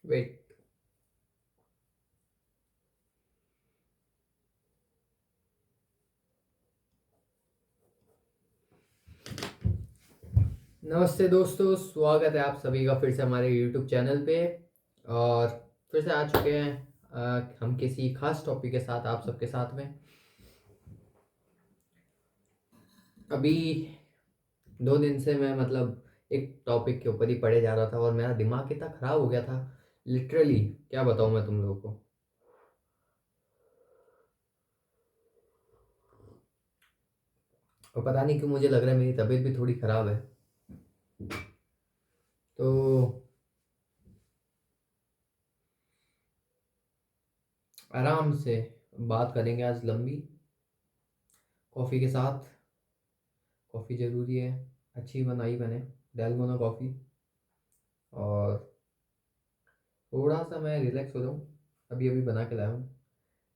Wait. नमस्ते दोस्तों, स्वागत है आप सभी का फिर से हमारे YouTube चैनल पे। और फिर से आ चुके हैं हम किसी खास टॉपिक के साथ आप सबके साथ में। अभी 2 दिन से मैं एक टॉपिक के ऊपर ही पढ़े जा रहा था और मेरा दिमाग इतना ख़राब हो गया था। लिटरली क्या बताऊँ मैं तुम लोगों को। और पता नहीं क्यों मुझे लग रहा है मेरी तबीयत भी थोड़ी ख़राब है। तो आराम से बात करेंगे आज लंबी, कॉफ़ी के साथ। कॉफ़ी ज़रूरी है, अच्छी बनाई मैंने, डेलगोना कॉफ़ी। और थोड़ा सा मैं रिलैक्स हो जाऊँ, अभी अभी बना के लाया हूँ।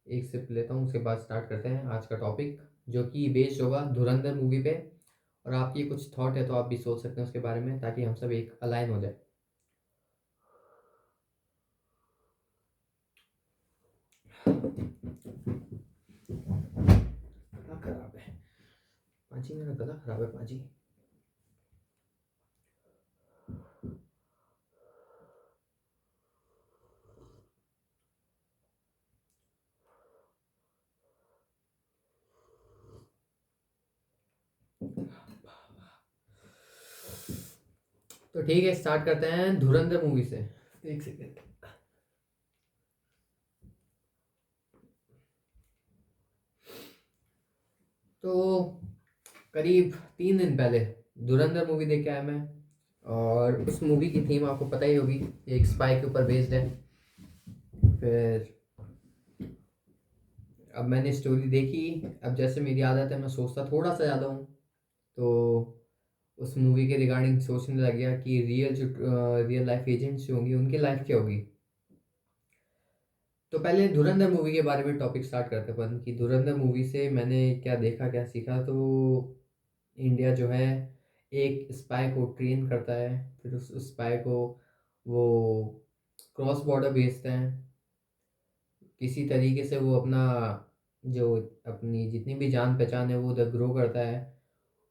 एक सिप लेता हूँ, उसके बाद स्टार्ट करते हैं आज का टॉपिक, जो कि बेस्ड होगा धुरंधर मूवी पे। और आपकी कुछ थॉट है तो आप भी सोच सकते हैं उसके बारे में, ताकि हम सब एक अलाइन हो जाए। गला खराब है पाजी, मेरा गला खराब है पाजी। तो ठीक है, स्टार्ट करते हैं धुरंधर मूवी से। एक सेकेंड। तो करीब 3 दिन पहले धुरंधर मूवी देख के आया मैं। और उस मूवी की थीम आपको पता ही होगी, एक स्पाई के ऊपर बेस्ड है। फिर अब मैंने स्टोरी देखी। अब जैसे मेरी आदत है, मैं सोचता थोड़ा सा ज़्यादा हूँ। तो उस मूवी के रिगार्डिंग सोचने लग गया कि रियल लाइफ एजेंट्स जो होंगी उनकी लाइफ क्या होगी। तो पहले धुरंधर मूवी के बारे में टॉपिक स्टार्ट करते हैं अपन, कि धुरंधर मूवी से मैंने क्या देखा क्या सीखा। तो इंडिया जो है एक स्पाई को ट्रेन करता है, फिर उस स्पाई को वो क्रॉस बॉर्डर भेजते हैं। किसी तरीके से वो अपना जो अपनी जितनी भी जान पहचान है वो उधर ग्रो करता है।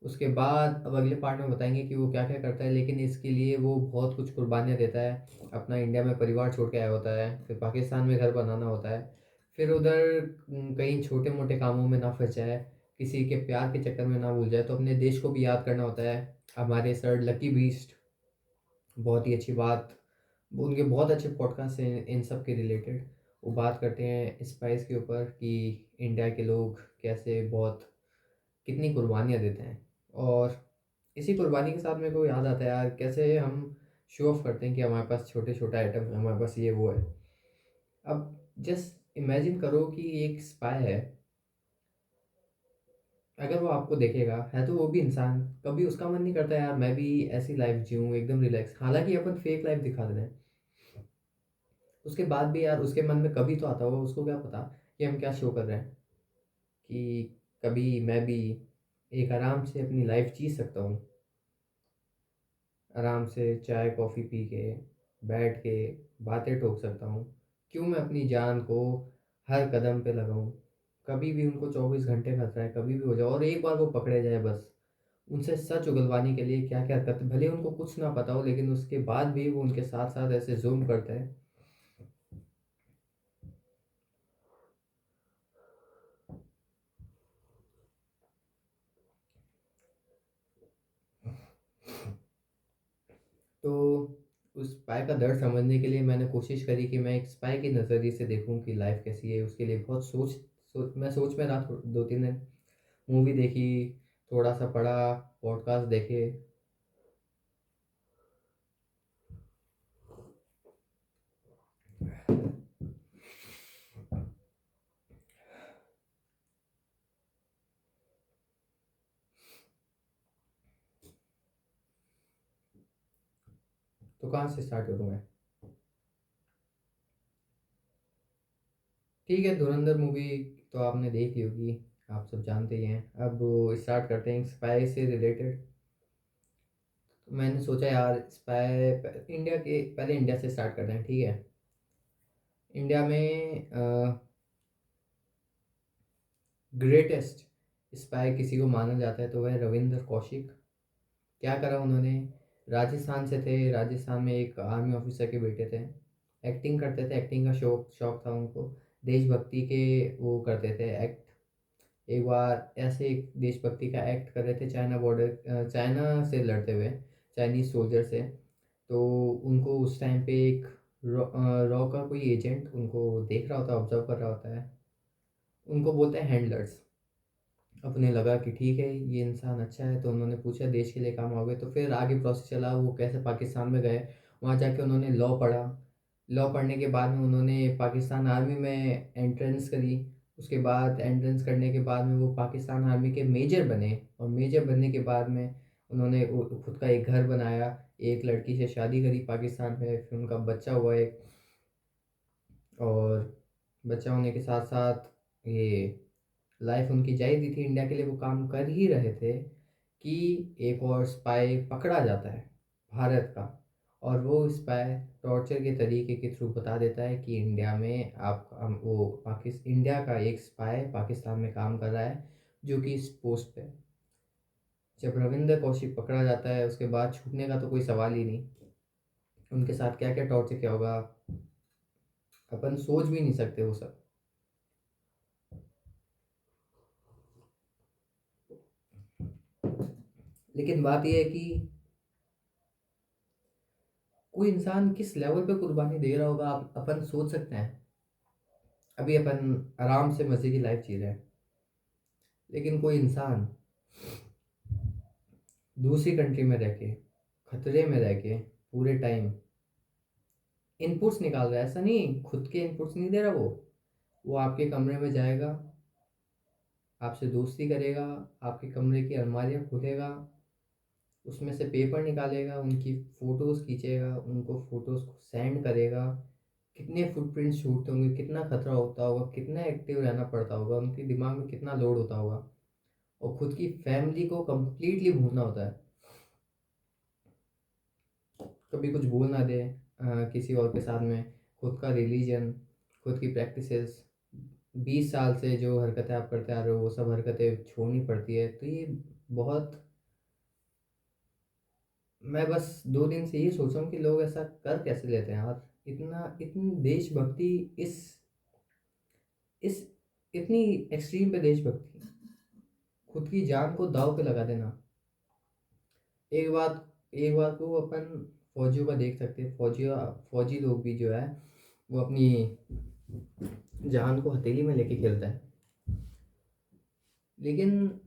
उसके बाद अब अगले पार्ट में बताएंगे कि वो क्या क्या करता है, लेकिन इसके लिए वो बहुत कुछ कुर्बानियाँ देता है। अपना इंडिया में परिवार छोड़ के आया होता है, फिर पाकिस्तान में घर बनाना होता है। फिर उधर कहीं छोटे मोटे कामों में ना फंस जाए, किसी के प्यार के चक्कर में ना भूल जाए, तो अपने देश को भी याद करना होता है। हमारे सर लकी बीस्ट, बहुत ही अच्छी बात। उनके बहुत अच्छे पॉडकास्ट हैं इन सब के रिलेटेड। वो बात करते हैं स्पाइस के ऊपर कि इंडिया के लोग कैसे बहुत कितनी कुर्बानियाँ देते हैं। और इसी कुर्बानी के साथ मेरे को याद आता है यार, कैसे हम शो ऑफ करते हैं कि हमारे पास छोटे छोटे आइटम है, हमारे पास ये वो है। अब जस्ट इमेजिन करो कि एक स्पाई है, अगर वो आपको देखेगा, है तो वो भी इंसान, कभी उसका मन नहीं करता यार मैं भी ऐसी लाइफ जीऊँ एकदम रिलैक्स। हालांकि अपन फेक लाइफ दिखा रहे हैं, उसके बाद भी यार उसके मन में कभी तो आता होगा, उसको क्या पता कि हम क्या शो कर रहे हैं। कि कभी मैं भी एक आराम से अपनी लाइफ जी सकता हूँ, आराम से चाय कॉफ़ी पी के बैठ के बातें ठोक सकता हूँ। क्यों मैं अपनी जान को हर कदम पे लगाऊं। कभी भी उनको 24 घंटे खतरा है, कभी भी हो जाए, और एक बार वो पकड़े जाए बस, उनसे सच उगलवाने के लिए क्या क्या करते, भले उनको कुछ ना पता हो, लेकिन उसके बाद भी वो उनके साथ साथ ऐसे जुल्म करता है। तो उस स्पाई का दर्द समझने के लिए मैंने कोशिश करी कि मैं एक स्पाई के नज़रिए से देखूं कि लाइफ कैसी है। उसके लिए बहुत मैं सोच में रहा 2-3 दिन। मूवी देखी, थोड़ा सा पढ़ा, पॉडकास्ट देखे। तो कहाँ से स्टार्ट करूँ मैं। ठीक है, धुरंधर मूवी तो आपने देख ली होगी, आप सब जानते ही हैं। अब स्टार्ट करते हैं स्पाई से रिलेटेड। तो मैंने सोचा यार स्पाई, इंडिया के पहले इंडिया से स्टार्ट करते हैं, ठीक है। इंडिया में ग्रेटेस्ट स्पाई किसी को माना जाता है तो वह रविंद्र कौशिक। क्या करा उन्होंने, राजस्थान से थे, राजस्थान में एक आर्मी ऑफिसर के बेटे थे, एक्टिंग करते थे, एक्टिंग का शौक शौक था उनको, देशभक्ति के वो करते थे एक्ट। एक बार ऐसे एक देशभक्ति का एक्ट कर रहे थे चाइना बॉर्डर, चाइना से लड़ते हुए, चाइनीज सोल्जर से। तो उनको उस टाइम पे एक रॉ का कोई एजेंट उनको देख रहा होता है, ऑब्जर्व कर रहा होता है। उनको बोलते हैं हैंडलर्स। अपने लगा कि ठीक है ये इंसान अच्छा है, तो उन्होंने पूछा देश के लिए काम आओगे, तो फिर आगे प्रोसेस चला, वो कैसे पाकिस्तान में गए, वहाँ जाके उन्होंने लॉ पढ़ा। लॉ पढ़ने के बाद में उन्होंने पाकिस्तान आर्मी में एंट्रेंस करी। उसके बाद एंट्रेंस करने के बाद में वो पाकिस्तान आर्मी के मेजर बने, और मेजर बनने के बाद में उन्होंने खुद का एक घर बनाया, एक लड़की से शादी करी पाकिस्तान में, फिर उनका बच्चा हुआ एक। और बच्चा होने के साथ साथ ये लाइफ उनकी जा ही दी थी, इंडिया के लिए वो काम कर ही रहे थे कि एक और स्पाई पकड़ा जाता है भारत का। और वो स्पाई टॉर्चर के तरीके के थ्रू बता देता है कि इंडिया में आप वो इंडिया का एक स्पाई पाकिस्तान में काम कर रहा है जो कि इस पोस्ट पे है। जब रविंद्र कौशिक पकड़ा जाता है उसके बाद छूटने का तो कोई सवाल ही नहीं। उनके साथ क्या क्या टॉर्चर किया होगा अपन सोच भी नहीं सकते वो सब। लेकिन बात यह है कि कोई इंसान किस लेवल पे कुर्बानी दे रहा होगा, आप अपन सोच सकते हैं। अभी अपन आराम से मजे की लाइफ जी रहे हैं, लेकिन कोई इंसान दूसरी कंट्री में रह के, खतरे में रह के, पूरे टाइम इनपुट्स निकाल रहा है। ऐसा नहीं खुद के इनपुट्स नहीं दे रहा, वो आपके कमरे में जाएगा, आपसे दोस्ती करेगा, आपके कमरे की अलमारियाँ खोलेगा, उसमें से पेपर निकालेगा, उनकी फ़ोटोज़ खींचेगा, उनको फ़ोटोज़ को सेंड करेगा। कितने फुटप्रिंट्स छूटते होंगे, कितना खतरा होता होगा, कितना एक्टिव रहना पड़ता होगा, उनके दिमाग में कितना लोड होता होगा, और खुद की फैमिली को कंप्लीटली भूलना होता है। कभी कुछ बोल ना दे किसी और के साथ में, खुद का रिलीजन, खुद की प्रैक्टिसेस, 20 साल से जो हरकतें आप करते आ रहे हो वो सब हरकतें छोड़नी पड़ती है। तो ये बहुत, मैं बस 2 दिन से ये सोच रहा हूँ कि लोग ऐसा कर कैसे लेते हैं यार। इतना इतनी देशभक्ति, इस इतनी एक्सट्रीम पे देशभक्ति, खुद की जान को दांव पे लगा देना। एक बात को अपन फौजियों का देख सकते हैं, फौजी लोग भी जो है वो अपनी जान को हथेली में लेके खेलता है। लेकिन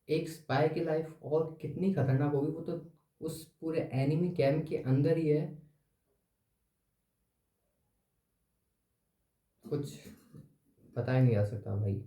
एक स्पाई की लाइफ और कितनी खतरनाक होगी, वो तो उस पूरे एनिमी कैंप के अंदर ही है। कुछ पता ही नहीं आ सकता भाई।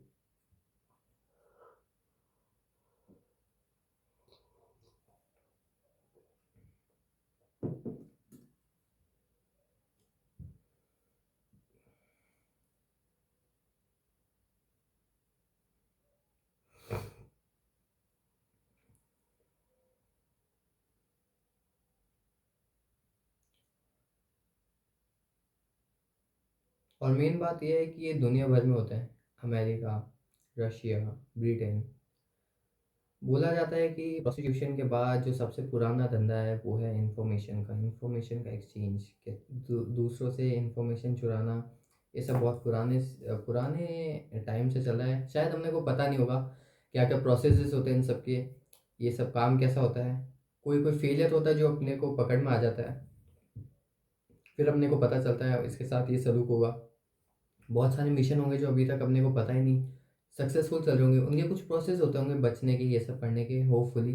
और मेन बात यह है कि ये दुनिया भर में होता है, अमेरिका, रशिया, ब्रिटेन। बोला जाता है कि प्रोस्टिट्यूशन के बाद जो सबसे पुराना धंधा है वो है इंफॉर्मेशन का एक्सचेंज के, दूसरों से इंफॉर्मेशन चुराना। ये सब बहुत पुराने पुराने टाइम से चला है, शायद हमने को पता नहीं होगा क्या क्या प्रोसेसेस होते हैं इन सब के, ये सब काम कैसा होता है। कोई कोई फेलियर होता है जो अपने को पकड़ में आ जाता है, फिर अपने को पता चलता है इसके साथ ये सलूक होगा। बहुत सारे मिशन होंगे जो अभी तक अपने को पता ही नहीं सक्सेसफुल चल रहे होंगे, उनके कुछ प्रोसेस होते होंगे बचने के, ये सब करने के, होपफुली।